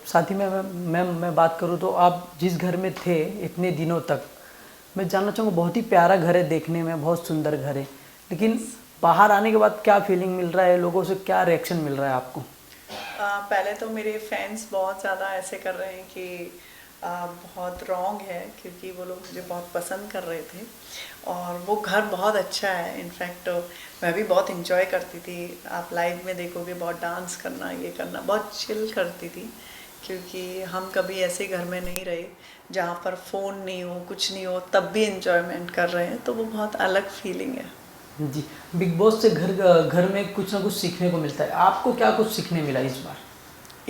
साथ ही में मैं बात करूँ तो आप जिस घर में थे इतने दिनों तक, मैं जानना चाहूँगा, बहुत ही प्यारा घर है देखने में, बहुत सुंदर घर है, लेकिन बाहर आने के बाद क्या फीलिंग मिल रहा है, लोगों से क्या रिएक्शन मिल रहा है आपको? पहले तो मेरे फैंस बहुत ज़्यादा ऐसे कर रहे हैं कि बहुत रॉन्ग है, क्योंकि वो लोग मुझे बहुत पसंद कर रहे थे और वो घर बहुत अच्छा है। इनफैक्ट मैं भी बहुत इंजॉय करती थी। आप लाइव में देखोगे, बहुत डांस करना, ये करना, बहुत चिल करती थी, क्योंकि हम कभी ऐसे घर में नहीं रहे जहाँ पर फ़ोन नहीं हो, कुछ नहीं हो, तब भी इंजॉयमेंट कर रहे हैं। तो वो बहुत अलग फीलिंग है। जी। बिग बॉस से घर घर में कुछ ना कुछ सीखने को मिलता है, आपको क्या कुछ सीखने मिला इस बार?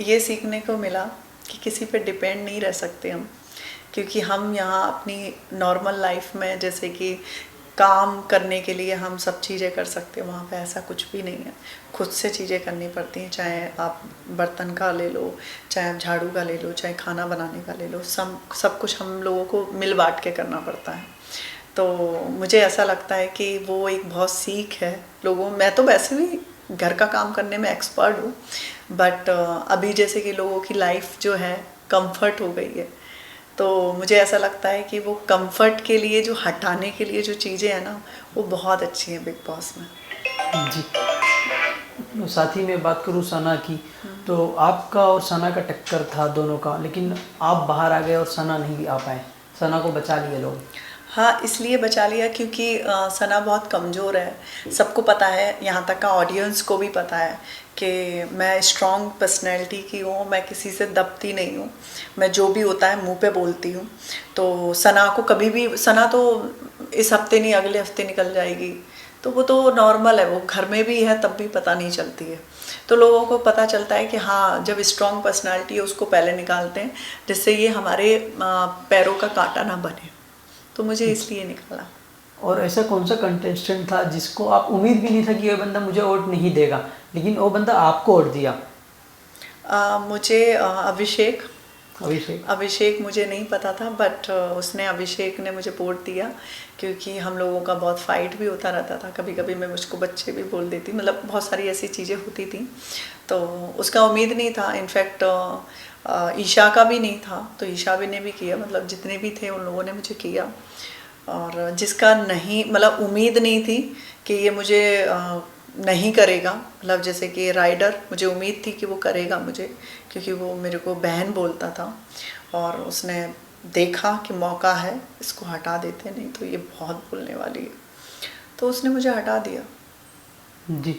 ये सीखने को मिला कि किसी पे डिपेंड नहीं रह सकते हम, क्योंकि हम यहाँ अपनी नॉर्मल लाइफ में जैसे कि काम करने के लिए हम सब चीज़ें कर सकते हैं, वहाँ पे ऐसा कुछ भी नहीं है। खुद से चीज़ें करनी पड़ती हैं, चाहे आप बर्तन का ले लो, चाहे आप झाड़ू का ले लो, चाहे खाना बनाने का ले लो, सब कुछ हम लोगों को मिल बांट के करना पड़ता है। तो मुझे ऐसा लगता है कि वो एक बहुत सीख है लोगों। मैं तो वैसे भी घर का काम करने में एक्सपर्ट हूँ, बट अभी जैसे कि लोगों की लाइफ जो है कंफर्ट हो गई है, तो मुझे ऐसा लगता है कि वो कंफर्ट के लिए जो हटाने के लिए जो चीज़ें हैं ना, वो बहुत अच्छी हैं बिग बॉस में। जी। साथ ही में बात करूँ सना की, तो आपका और सना का टक्कर था दोनों का, लेकिन आप बाहर आ गए और सना नहीं आ पाए, सना को बचा लिए लोग। हाँ, इसलिए बचा लिया क्योंकि सना बहुत कमज़ोर है। सबको पता है, यहाँ तक का ऑडियंस को भी पता है कि मैं स्ट्रॉन्ग पर्सनैलिटी की हूँ, मैं किसी से दबती नहीं हूँ, मैं जो भी होता है मुंह पे बोलती हूँ। तो सना को कभी भी, सना तो इस हफ्ते नहीं अगले हफ्ते निकल जाएगी, तो वो तो नॉर्मल है, वो घर में भी है तब भी पता नहीं चलती है। तो लोगों को पता चलता है कि हाँ, जब स्ट्रॉन्ग पर्सनैलिटी है उसको पहले निकालते हैं, जिससे ये हमारे पैरों का कांटा ना बने। तो मुझे इसलिए निकाला। और ऐसा कौन सा कंटेस्टेंट था जिसको आप उम्मीद भी नहीं था कि ये बंदा मुझे वोट नहीं देगा, लेकिन वो बंदा आपको वोट दिया? मुझे अभिषेक अभिषेक। अभिषेक मुझे नहीं पता था, बट उसने, अभिषेक ने मुझे वोट दिया, क्योंकि हम लोगों का बहुत फाइट भी होता रहता था। कभी कभी मैं मुझको बच्चे भी बोल देती, मतलब बहुत सारी ऐसी चीज़ें होती थी। तो उसका उम्मीद नहीं था। इनफैक्ट ईशा का भी नहीं था, तो ईशा भी ने भी किया, मतलब जितने भी थे उन लोगों ने मुझे किया। और जिसका नहीं, मतलब उम्मीद नहीं थी कि ये मुझे नहीं करेगा, मतलब जैसे कि राइडर, मुझे उम्मीद थी कि वो करेगा मुझे, क्योंकि वो मेरे को बहन बोलता था और उसने देखा कि मौका है, इसको हटा देते, नहीं तो ये बहुत बोलने वाली है, तो उसने मुझे हटा दिया। जी।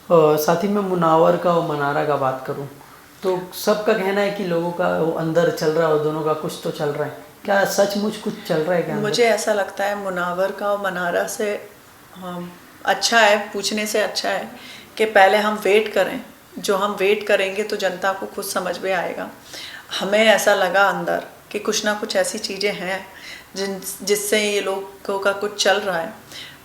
साथ ही में मुनावर का और मनारा का बात करूं, तो सबका कहना है कि लोगों का वो अंदर चल रहा है और दोनों का कुछ तो चल रहा है, क्या सचमुच कुछ चल रहा है क्या अंदर? मुझे ऐसा लगता है मुनावर का और मनारा से, हाँ, अच्छा है, पूछने से अच्छा है कि पहले हम वेट करें। जो हम वेट करेंगे तो जनता को खुद समझ में आएगा। हमें ऐसा लगा अंदर कि कुछ ना कुछ ऐसी चीज़ें हैं जिससे ये लोगों का कुछ चल रहा है,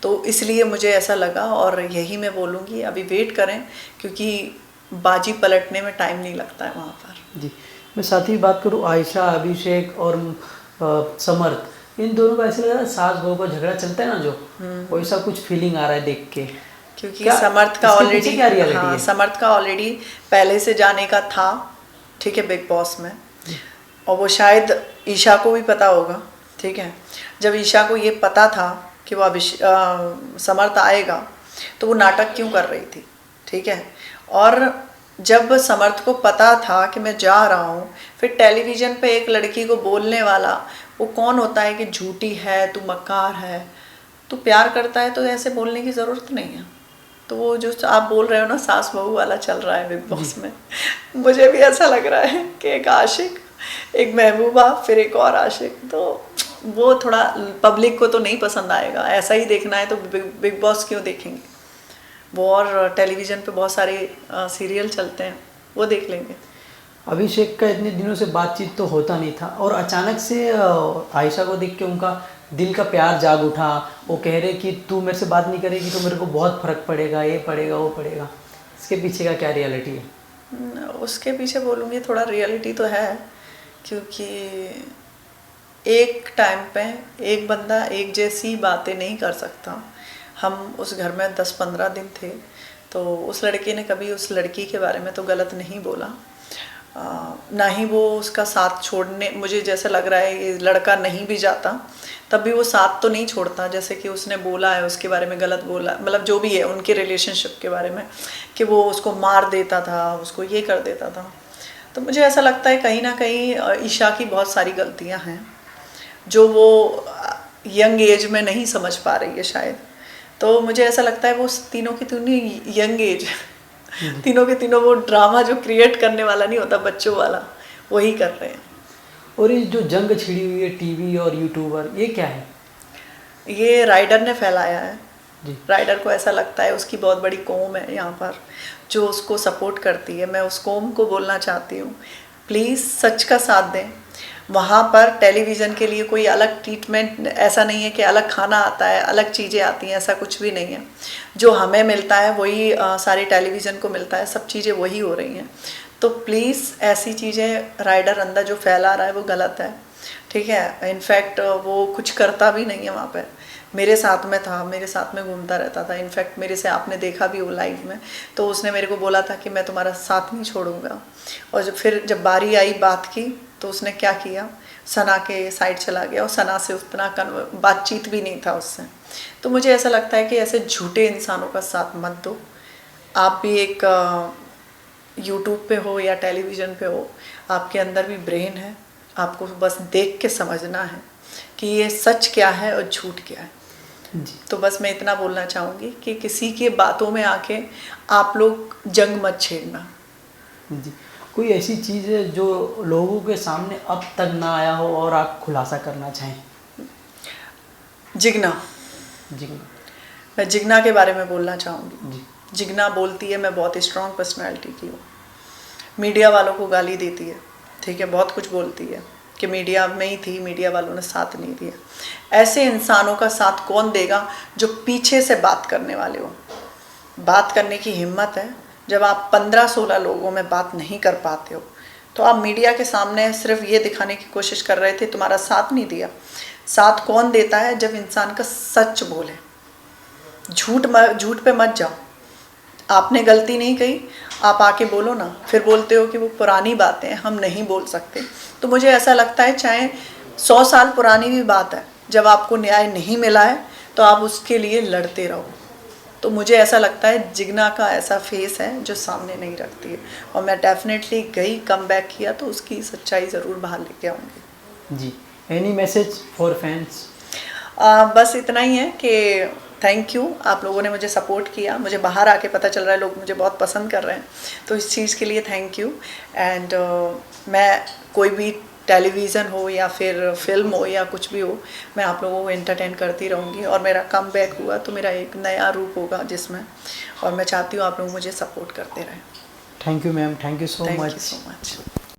तो इसलिए मुझे ऐसा लगा, और यही मैं बोलूँगी, अभी वेट करें, क्योंकि बाजी पलटने में टाइम नहीं लगता है वहाँ पर। जी। मैं साथ ही बात करूं, आयशा, अभिषेक और समर्थ, इन दोनों का ऐसा लग रहा है सास बहू का झगड़ा चलता है ना जो, वैसा कुछ फीलिंग आ रहा है देख के। क्योंकि क्या समर्थ का इसके पीछे ऑलरेडी, क्या रियलिटी हाँ, है? समर्थ का ऑलरेडी पहले से जाने का था, ठीक है, बिग बॉस में। और वो शायद ईशा को भी पता होगा, ठीक है। जब ईशा को ये पता था कि वो समर्थ आएगा, तो वो नाटक क्यों कर रही थी, ठीक है। और जब समर्थ को पता था कि मैं जा रहा हूँ, फिर टेलीविज़न पे एक लड़की को बोलने वाला, वो कौन होता है कि झूठी है, तू मक्कार है, तू प्यार करता है तो ऐसे बोलने की ज़रूरत नहीं है। तो वो जो आप बोल रहे हो ना, सास बहू वाला चल रहा है बिग जी। बॉस में, मुझे भी ऐसा लग रहा है कि एक आशिक, एक महबूबा, फिर एक और आशिक, तो वो थोड़ा पब्लिक को तो नहीं पसंद आएगा। ऐसा ही देखना है तो बिग बॉस क्यों देखेंगे, वो और टेलीविज़न पे बहुत सारे सीरियल चलते हैं, वो देख लेंगे। अभिषेक का इतने दिनों से बातचीत तो होता नहीं था, और अचानक से आयशा को देख के उनका दिल का प्यार जाग उठा। वो कह रहे कि तू मेरे से बात नहीं करेगी तो मेरे को बहुत फर्क पड़ेगा, ये पड़ेगा वो पड़ेगा। इसके पीछे का क्या रियलिटी है? उसके पीछे बोलूँगी थोड़ा रियलिटी तो है, क्योंकि एक टाइम पे एक बंदा एक जैसी बातें नहीं कर सकता। हम उस घर में 10-15 दिन थे, तो उस लड़के ने कभी उस लड़की के बारे में तो गलत नहीं बोला, ना ही वो उसका साथ छोड़ने, मुझे जैसा लग रहा है ये लड़का नहीं भी जाता तब भी वो साथ तो नहीं छोड़ता, जैसे कि उसने बोला है उसके बारे में, गलत बोला, मतलब जो भी है उनके रिलेशनशिप के बारे में, कि वो उसको मार देता था, उसको ये कर देता था। तो मुझे ऐसा लगता है कहीं ना कहीं ईशा की बहुत सारी गलतियां हैं जो वो यंग एज में नहीं समझ पा रही है शायद। तो मुझे ऐसा लगता है वो तीनों की तीनों यंग एज तीनों के तीनों वो ड्रामा जो क्रिएट करने वाला नहीं होता, बच्चों वाला, वही कर रहे हैं। और ये जो जंग छिड़ी हुई है टीवी और यूट्यूबर, ये क्या है? ये राइडर ने फैलाया है। जी। राइडर को ऐसा लगता है उसकी बहुत बड़ी कौम है यहाँ पर जो उसको सपोर्ट करती है। मैं उस कौम को बोलना चाहती हूँ, प्लीज़ सच का साथ दें। वहाँ पर टेलीविज़न के लिए कोई अलग ट्रीटमेंट ऐसा नहीं है कि अलग खाना आता है, अलग चीज़ें आती हैं, ऐसा कुछ भी नहीं है। जो हमें मिलता है वही सारे टेलीविज़न को मिलता है, सब चीज़ें वही हो रही हैं। तो प्लीज़ ऐसी चीज़ें राइडर अंदर जो फैला रहा है वो गलत है, ठीक है। इनफैक्ट वो कुछ करता भी नहीं है वहाँ पे। मेरे साथ में था, मेरे साथ में घूमता रहता था। इनफैक्ट मेरे से आपने देखा भी वो लाइव में, तो उसने मेरे को बोला था कि मैं तुम्हारा साथ नहीं छोड़ूंगा। और जब बारी आई बात की तो उसने क्या किया, सना के साइड चला गया और सना से उतना बातचीत भी नहीं था उससे। तो मुझे ऐसा लगता है कि ऐसे झूठे इंसानों का साथ मत दो। आप भी एक यूट्यूब पे हो या टेलीविज़न पे हो, आपके अंदर भी ब्रेन है, आपको बस देख के समझना है कि ये सच क्या है और झूठ क्या है। जी। तो बस मैं इतना बोलना चाहूँगी कि किसी के बातों में आके आप लोग जंग मत छेड़ना। जी। कोई ऐसी चीज़ है जो लोगों के सामने अब तक ना आया हो और आप खुलासा करना चाहें? जिगना, जी। मैं जिगना के बारे में बोलना चाहूँगी। जी। जिगना बोलती है मैं बहुत स्ट्रॉन्ग पर्सनैलिटी की हूँ, मीडिया वालों को गाली देती है, ठीक है, बहुत कुछ बोलती है कि मीडिया में ही थी, मीडिया वालों ने साथ नहीं दिया। ऐसे इंसानों का साथ कौन देगा जो पीछे से बात करने वाले हो। बात करने की हिम्मत है, जब आप 15-16 लोगों में बात नहीं कर पाते हो तो आप मीडिया के सामने सिर्फ ये दिखाने की कोशिश कर रहे थे तुम्हारा साथ नहीं दिया। साथ कौन देता है, जब इंसान का सच बोले। झूठ पे मत जाओ। आपने गलती नहीं कही, आप आके बोलो ना, फिर बोलते हो कि वो पुरानी बातें हम नहीं बोल सकते। तो मुझे ऐसा लगता है चाहे 100 साल पुरानी भी बात है, जब आपको न्याय नहीं मिला है तो आप उसके लिए लड़ते रहो। तो मुझे ऐसा लगता है जिगना का ऐसा फेस है जो सामने नहीं रखती है, और मैं डेफिनेटली गई, कम बैक किया तो उसकी सच्चाई ज़रूर बाहर लेके आऊँगी। जी। Any message for fans? बस इतना ही है कि थैंक यू, आप लोगों ने मुझे सपोर्ट किया। मुझे बाहर आके पता चल रहा है लोग मुझे बहुत पसंद कर रहे हैं, तो इस चीज़ के लिए थैंक यू। एंड मैं कोई भी टेलीविज़न हो या फिर फिल्म हो या कुछ भी हो, मैं आप लोगों को एंटरटेन करती रहूँगी। और मेरा कम बैक हुआ तो मेरा एक नया रूप होगा जिसमें, और मैं चाहती हूँ आप लोग मुझे सपोर्ट करते रहें। Thank you ma'am, thank you so thank you much. So much.